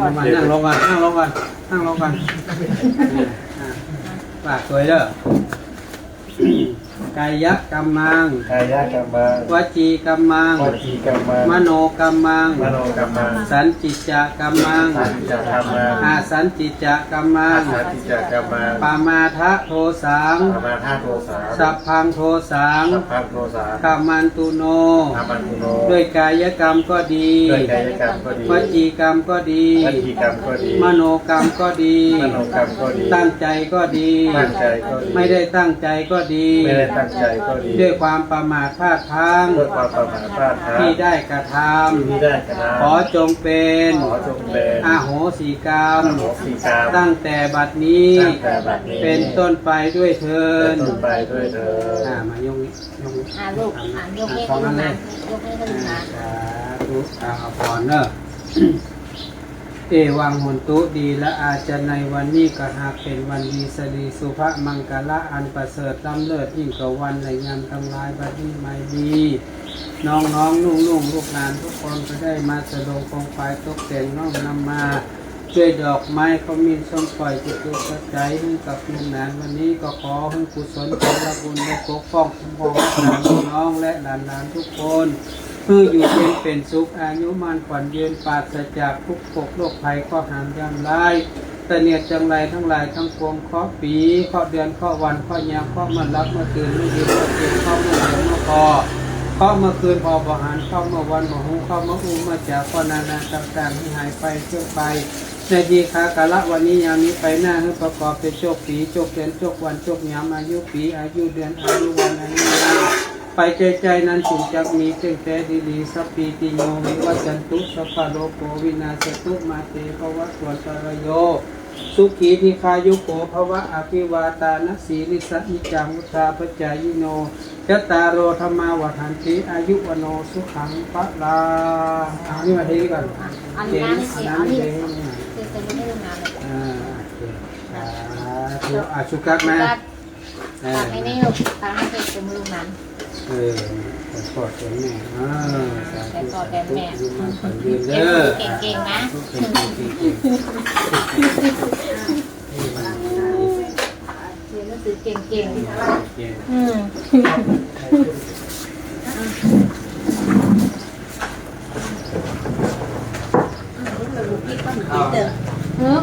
มานั่งลงก่อนนั่งลงก่อนนั่งลงก่อนปากสวยเด้อกายกัมมัง กายกัมมัง วจีกัมมัง วจีกัมมัง มโนกัมมัง มโนกัมมัง สันจิจะกัมมัง สันติกัมมัง อาสันจิจะกัมมัง สันติกัมมัง ปามาทะโทสัง ปมาทาโทสา สัพพังโทสัง สัพพังโทสา กัมมันตุโน ธรรมันตุโน ด้วยกายกรรมก็ดี ด้วยกายกรรมก็ดี วจีกรรมก็ดี วจีกรรมก็ดี มโนกรรมก็ดี มโนกรรมก็ดี ตั้งใจก็ดี ตั้งใจก็ดี ไม่ได้ตั้งใจก็ดี ไม่ได้ตั้งใจก็ดี ด้วยความประมาทพลาดพลั้ง ด้วยความประมาทพลาดพลั้ง ที่ได้กระท ที่ได้กระท ำขอจงเป็น ำขอจงเป็น อาโหสิกรรม อโหสิกรรม ตั้งแต่บัดนี้ ตั้งแต่บัดนี้ เป็นต้นไปด้วยเทิน เป็นต้นไปด้วยเถิด มายกนี้ยกนี้ ลูกยกให้ พร้อม ขึ้ กัน นเล มาย ยกให้ขึ้นมา สาธุเอาพรเนอะ เอวังหุนตุดีและอาจจะในวันนี้ก็หากเป็นวันดีสรีสุภมังกละอันประเสริฐล้ำเลิศยิ่งกว่าวันในงานทำลายบัดนี้ไม่ดี น้องนุ่งลูกหลานทุกคนก็ได้มาสะดงคงไฟตกแต่งน้อมนำมาช่วยดอกไม้เขามีส้มปล่อยจิตตุกใจให้กับลูกหลานวันนี้ก็ขอให้กุศลผลบุญได้ปกป้องคุ้มครองน้องและหลานทุกคนเพื่ออยู่เย็นเป็นสุขอายุมันขวัญยืนปราศจากทุกข์โรคภัยข้อหามยำลายแต่เนียดจังไรทั้งหลายทั้งปวงข้อปีข้อเดือนข้อวันข้อยามข้อมันรับเมื่อคืนเมื่อยืนเมื่อเย็นข้อเมื่อเดือนเมื่อพอข้อเมื่อคืนพอบริหารข้อเมื่อวันบ่หูข้อเมื่ออุ้มเมื่อจากข้อนานาต่างๆที่หายไปเคลื่อนไปในดีคากาละวันนี้ยามนี้ไปหน้าให้ประกอบเป็นโชคปีโชคเดือนโชควันโชคยามอายุปีอายุเดือนอายุวันอายุยามไปใจนั้นจุจักมีเต็งแต่ดีสัพพีติโยวิวัจจันตุสัพพะโลโกวินาศตุมาเตภวะสวนตรโยสุขีทิคายุโกภวะอภิวาตานสีลิสนิจังมุทาปจายโนยตาโรธรรมาวัฏันติอายุวโนสุขังปะลาอันนี้มาทีก่อน อันนี้น้ำเสียอันนี้ เอง คือจะไม่ได้งานเลย ชุกักนะ ตักให้แม่ลูกตักให้เป็นจมูกนั้น แต่กอดแม่แต่กอดแต่แม่ มันฝันยืนเด้อ เก่งๆนะเรียนหนังสือเก่งๆ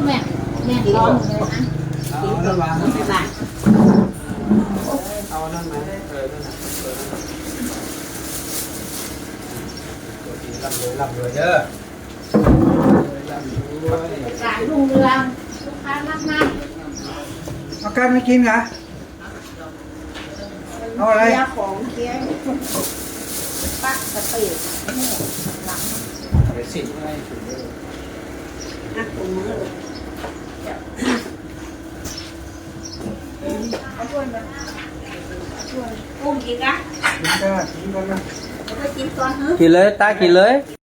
แม่ร้อนเลยนะเอาแล้ววาง ไม่บาด เอานั่นมานั่นลำเลยเด้อ ร้านลุงเรืองลูกค้ามากมาก เอากันไม่กินเหรอเอาอะไร ยาของเคี้ยวปักสปีดหลัง เดี๋ยวสิให้ถึงเด้อ นักตุ้มมือเอาช่วยมาช่วยอุ้มกินนะ กินก็กินกันนะ เอาไปกินก่อนเถอะ กินเลยตากินเลย